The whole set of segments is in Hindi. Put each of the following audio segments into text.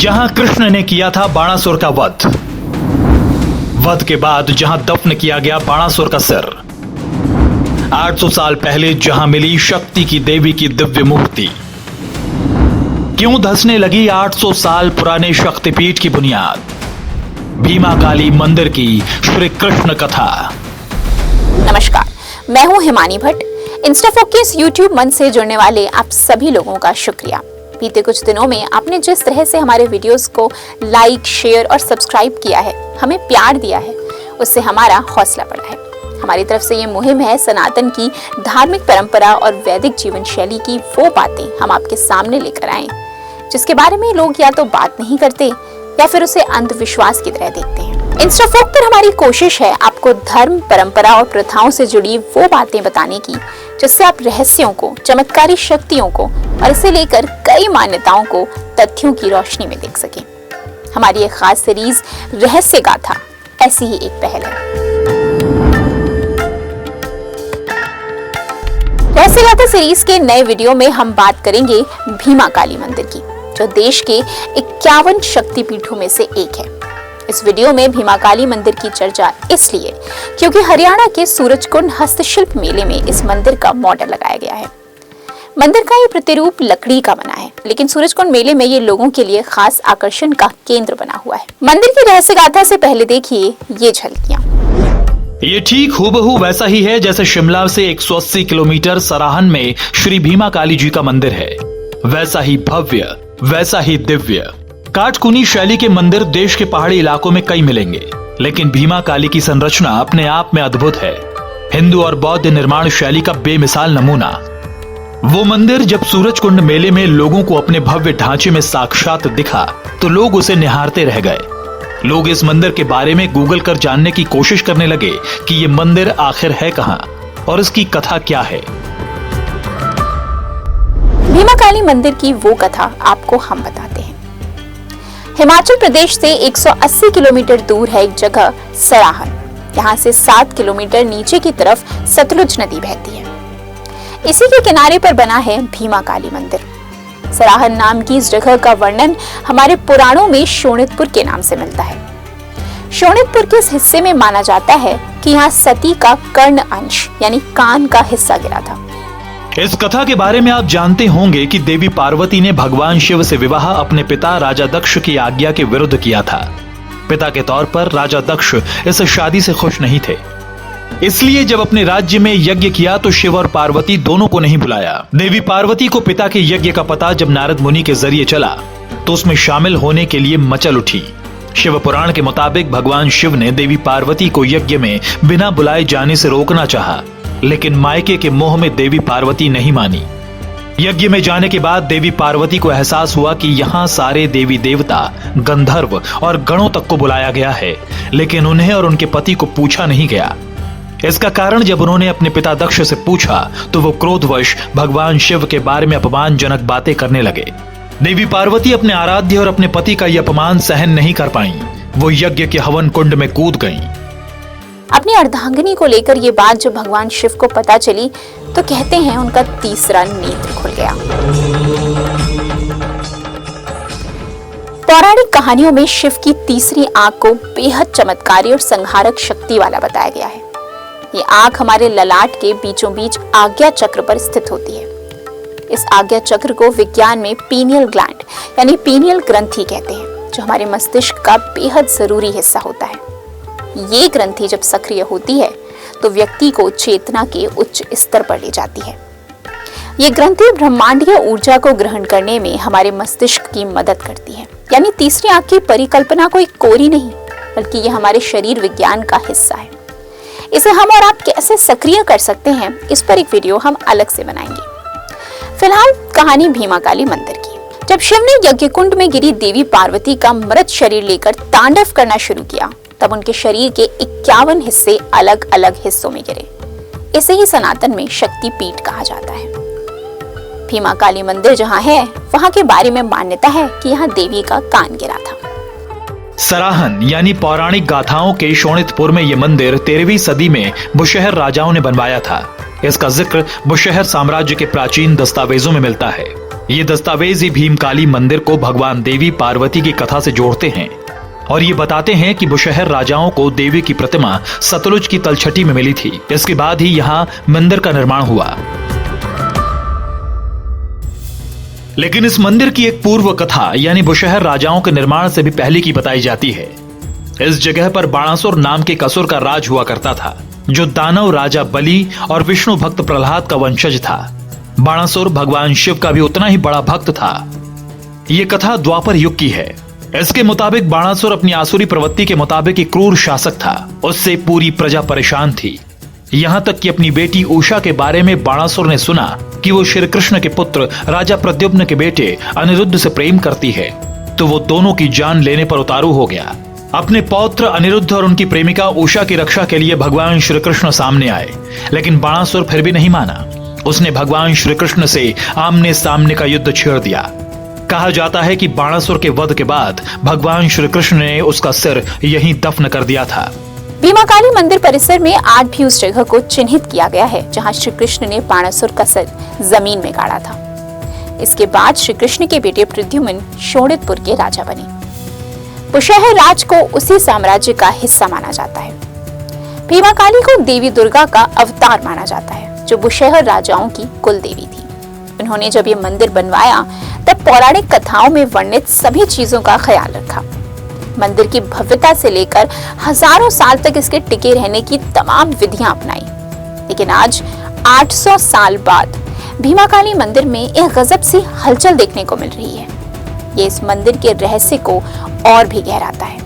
जहां कृष्ण ने किया था बाणासुर का वध के बाद जहां दफन किया गया बाणासुर का सिर, 800 साल पहले जहां मिली शक्ति की देवी की दिव्य मूर्ति, क्यों धंसने लगी 800 साल पुराने शक्तिपीठ की बुनियाद? भीमा काली मंदिर की श्री कृष्ण कथा। नमस्कार, मैं हूं हिमानी भट्ट। इंस्टाफोक के इस यूट्यूब मंच से जुड़ने वाले आप सभी लोगों का शुक्रिया। बीते कुछ दिनों में आपने जिस तरह से हमारे वीडियोस को लाइक, शेयर और सब्सक्राइब किया है, हमें प्यार दिया है, उससे हमारा हौसला बढ़ा है। हमारी तरफ से ये मुहिम है सनातन की धार्मिक परंपरा और वैदिक जीवन शैली की वो बातें हम आपके सामने लेकर आए जिसके बारे में लोग या तो बात नहीं करते या फिर उसे अंधविश्वास की तरह देखते हैं। इंस्टाफोक पर हमारी कोशिश है आपको धर्म, परंपरा और प्रथाओं से जुड़ी वो बातें बताने की जिससे आप रहस्यों को, चमत्कारी शक्तियों को और इसे लेकर कई मान्यताओं को तथ्यों की रोशनी में देख सकें। हमारी एक खास सीरीज रहस्य गाथा ऐसी ही एक पहल है। रहस्य गाथा सीरीज के नए वीडियो में हम बात करेंगे भीमा काली मंदिर की, जो देश के 51 शक्तिपीठों में से एक है। इस वीडियो में भीमा काली मंदिर की चर्चा इसलिए क्योंकि हरियाणा के सूरजकुंड हस्तशिल्प मेले में इस मंदिर का मॉडल लगाया गया है। मंदिर का ये प्रतिरूप लकड़ी का बना है, लेकिन सूरजकुंड मेले में ये लोगों के लिए खास आकर्षण का केंद्र बना हुआ है। मंदिर की रहस्य गाथा से पहले देखिए ये झलकियां। ये ठीक हूबहू वैसा ही है जैसे शिमला से 180 किलोमीटर सराहन में श्री भीमा काली जी का मंदिर है। वैसा ही भव्य, वैसा ही दिव्य काटकुनी शैली के मंदिर देश के पहाड़ी इलाकों में कई मिलेंगे, लेकिन भीमा काली की संरचना अपने आप में अद्भुत है। हिंदू और बौद्ध निर्माण शैली का बेमिसाल नमूना। वो मंदिर जब सूरजकुंड मेले में लोगों को अपने भव्य ढांचे में साक्षात दिखा तो लोग उसे निहारते रह गए। लोग इस मंदिर के बारे में गूगल कर जानने की कोशिश करने लगे कि ये मंदिर आखिर है कहां और इसकी कथा क्या है। भीमा काली मंदिर की वो कथा आपको हम बताते हैं। हिमाचल प्रदेश से 180 किलोमीटर दूर है एक जगह सराहन। यहाँ से 7 किलोमीटर नीचे की तरफ सतलुज नदी बहती है। इसी के किनारे पर बना है भीमा काली मंदिर। सराहन नाम की इस जगह का वर्णन हमारे पुराणों में शोणितपुर के नाम से मिलता है। शोणितपुर के इस हिस्से में माना जाता है कि यहाँ सती का कर्ण अंश यानी कान का हिस्सा गिरा था। इस कथा के बारे में आप जानते होंगे कि देवी पार्वती ने भगवान शिव से विवाह अपने पिता राजा दक्ष की आज्ञा के विरुद्ध किया था। पिता के तौर पर राजा दक्ष इस शादी से खुश नहीं थे, इसलिए जब अपने राज्य में यज्ञ किया तो शिव और पार्वती दोनों को नहीं बुलाया। देवी पार्वती को पिता के यज्ञ का पता जब नारद मुनि के जरिए चला तो उसमें शामिल होने के लिए मचल उठी। शिव पुराण के मुताबिक भगवान शिव ने देवी पार्वती को यज्ञ में बिना बुलाए जाने से रोकना चाहा, लेकिन मायके के मोह में देवी पार्वती नहीं मानी। यज्ञ में जाने के बाद देवी पार्वती को एहसास हुआ कि यहाँ सारे देवी देवता, गंधर्व और गणों तक को बुलाया गया है, लेकिन उन्हें और उनके पति को पूछा नहीं गया। इसका कारण जब उन्होंने अपने पिता दक्ष से पूछा तो वो क्रोधवश भगवान शिव के बारे में अपमानजनक बातें करने लगे। देवी पार्वती अपने आराध्य और अपने पति का यह अपमान सहन नहीं कर पाई। वो यज्ञ के हवन कुंड में कूद गईं। अपनी अर्धांगिनी को लेकर ये बात जब भगवान शिव को पता चली तो कहते हैं उनका तीसरा नेत्र खुल गया। पौराणिक कहानियों में शिव की तीसरी आंख को बेहद चमत्कारी और संहारक शक्ति वाला बताया गया है। ये आंख हमारे ललाट के बीचों बीच आज्ञा चक्र पर स्थित होती है। इस आज्ञा चक्र को विज्ञान में पीनियल ग्लैंड यानी पीनियल ग्रंथि कहते हैं, जो हमारे मस्तिष्क का बेहद जरूरी हिस्सा होता है। ये ग्रंथि जब सक्रिय होती है तो व्यक्ति को चेतना के उच्च स्तर पर ले जाती है। ये ग्रंथि ब्रह्मांडीय ऊर्जा को ग्रहण करने में हमारे मस्तिष्क की मदद करती है। यानी तीसरी आंख की परिकल्पना कोई कोरी नहीं, बल्कि ये हमारे शरीर विज्ञान का हिस्सा है। इसे हम और आप कैसे सक्रिय कर सकते हैं, इस पर एक वीडियो हम अलग से बनाएंगे। फिलहाल कहानी भीमा काली मंदिर की। जब शिव ने यज्ञ कुंड में गिरी देवी पार्वती का मृत शरीर लेकर तांडव करना शुरू किया, तब उनके शरीर के 51 हिस्से अलग अलग हिस्सों में गिरे। इसे ही सनातन में शक्ति पीठ कहा जाता है। भीमा काली मंदिर जहाँ है, वहाँ के बारे में मान्यता है कि यहाँ देवी का कान गिरा था। सराहन यानी पौराणिक गाथाओं के शोणितपुर में यह मंदिर 13वीं सदी में बुशहर राजाओं ने बनवाया था। इसका जिक्र बुशहर साम्राज्य के प्राचीन दस्तावेजों में मिलता है। ये दस्तावेज ही भीमकाली मंदिर को भगवान देवी पार्वती की कथा से जोड़ते हैं और ये बताते हैं कि बुशहर राजाओं को देवी की प्रतिमा सतलुज की तलछटी में मिली थी। इसके बाद ही यहाँ मंदिर का निर्माण हुआ। लेकिन इस मंदिर की एक पूर्व कथा यानी बुशहर राजाओं के निर्माण से भी पहले की बताई जाती है। इस जगह पर बाणासुर नाम के असुर का राज हुआ करता था, जो दानव राजा बलि और विष्णु भक्त प्रहलाद का वंशज था। बाणासुर भगवान शिव का भी उतना ही बड़ा भक्त था। यह कथा द्वापर युग की है। इसके मुताबिक बाणासुर अपनी आसुरी प्रवृत्ति के मुताबिक एक क्रूर शासक था। उससे पूरी प्रजा परेशान थी। यहां तक कि अपनी बेटी उषा के बारे में बाणासुर ने सुना कि वो श्री कृष्ण के पुत्र राजा प्रद्युम्न के बेटे अनिरुद्ध से प्रेम करती है, तो वो दोनों की जान लेने पर उतारू हो गया। अपने पौत्र अनिरुद्ध और उनकी प्रेमिका उषा की रक्षा के लिए भगवान श्री कृष्ण सामने आए, लेकिन बाणासुर फिर भी नहीं माना। उसने भगवान श्री कृष्ण से आमने सामने का युद्ध छेड़ दिया। कहा जाता है कि बाणासुर के वध के बाद भगवान श्री कृष्ण ने उसका सिर यहीं दफन कर दिया था। भीमाकाली मंदिर परिसर में आज भी उस जगह को चिन्हित किया गया है जहां श्री कृष्ण ने बाणासुर का सिर जमीन में गाड़ा था। इसके बाद श्री कृष्ण के बेटे प्रद्युम्न शोणितपुर के राजा बने। बुशहर राज को उसी साम्राज्य का हिस्सा माना जाता है। भीमाकाली को देवी दुर्गा का अवतार माना जाता है, जो बुशहर राजाओं की कुल देवी थी। उन्होंने जब ये मंदिर बनवाया तब पौराणिक कथाओं में वर्णित सभी चीजों का ख्याल रखा। मंदिर की भव्यता से लेकर हजारों साल तक इसके टिके रहने की तमाम विधियां अपनाई। लेकिन आज 800 साल बाद भीमाकाली मंदिर में एक गजब सी हलचल देखने को मिल रही है। ये इस मंदिर के रहस्य को और भी गहराता है।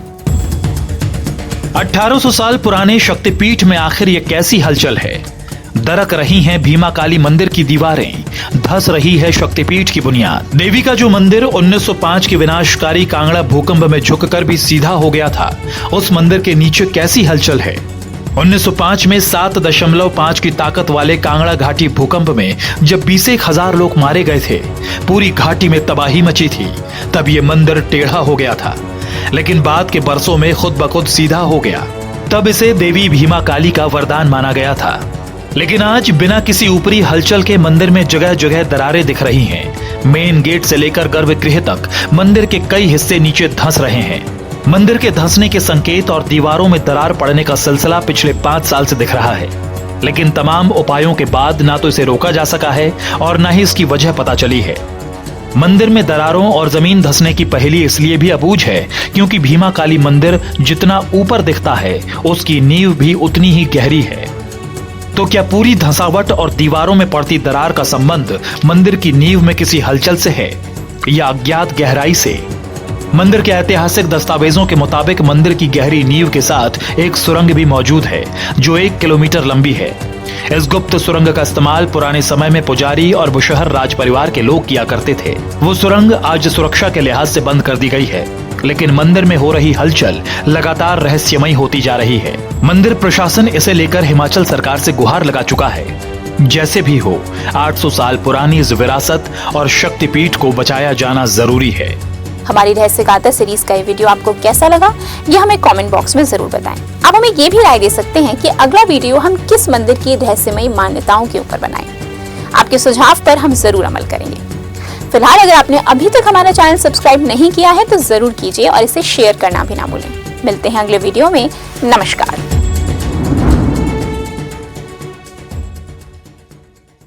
1800 साल पुराने शक्तिपीठ में आखिर ये कैसी हलचल है? दरक रही हैं भीमाकाली मंदिर की दीवारें, धस रही है शक्तिपीठ की बुनियाद। देवी का जो मंदिर 1905 के विनाशकारी कांगड़ा भूकंप में झुककर भी सीधा हो गया था, उस मंदिर के नीचे कैसी हलचल है? 1905 में 7.5 की ताकत वाले कांगड़ा घाटी भूकंप में जब 20,000 लोग मारे गए थे, पूरी घाटी में तबाही मची थी, तब ये मंदिर टेढ़ा हो गया था। लेकिन बाद के बरसों में खुद ब खुद सीधा हो गया। तब इसे देवी भीमाकाली का वरदान माना गया था। लेकिन आज बिना किसी ऊपरी हलचल के मंदिर में जगह जगह दरारें दिख रही हैं। मेन गेट से लेकर गर्भगृह तक मंदिर के कई हिस्से नीचे धंस रहे हैं। मंदिर के धंसने के संकेत और दीवारों में दरार पड़ने का सिलसिला पिछले 5 साल से दिख रहा है। लेकिन तमाम उपायों के बाद ना तो इसे रोका जा सका है और ना ही इसकी वजह पता चली है। मंदिर में दरारों और जमीन धंसने की पहेली इसलिए भी अबूझ है क्योंकि भीमाकाली मंदिर जितना ऊपर दिखता है, उसकी नींव भी उतनी ही गहरी है। तो क्या पूरी धंसावट और दीवारों में पड़ती दरार का संबंध मंदिर की नींव में किसी हलचल से है या अज्ञात गहराई से? मंदिर के ऐतिहासिक दस्तावेजों के मुताबिक मंदिर की गहरी नींव के साथ एक सुरंग भी मौजूद है जो 1 किलोमीटर लंबी है। इस गुप्त सुरंग का इस्तेमाल पुराने समय में पुजारी और बुशहर राज परिवार के लोग किया करते थे। वो सुरंग आज सुरक्षा के लिहाज से बंद कर दी गई है, लेकिन मंदिर में हो रही हलचल लगातार रहस्यमयी होती जा रही है। मंदिर प्रशासन इसे लेकर हिमाचल सरकार से गुहार लगा चुका है। जैसे भी हो, 800 साल पुरानी इस विरासत और शक्तिपीठ को बचाया जाना जरूरी है। हमारी रहस्य गाथा सीरीज का ये वीडियो आपको कैसा लगा, ये हमें कमेंट बॉक्स में जरूर बताएं। आप हमें ये भी राय दे सकते हैं कि अगला वीडियो हम किस मंदिर की रहस्यमयी मान्यताओं के ऊपर बनाएं। आपके सुझाव पर हम जरूर अमल करेंगे। फिलहाल अगर आपने अभी तक हमारा चैनल सब्सक्राइब नहीं किया है तो जरूर कीजिए और इसे शेयर करना भी ना भूलें। मिलते हैं अगले वीडियो में। नमस्कार।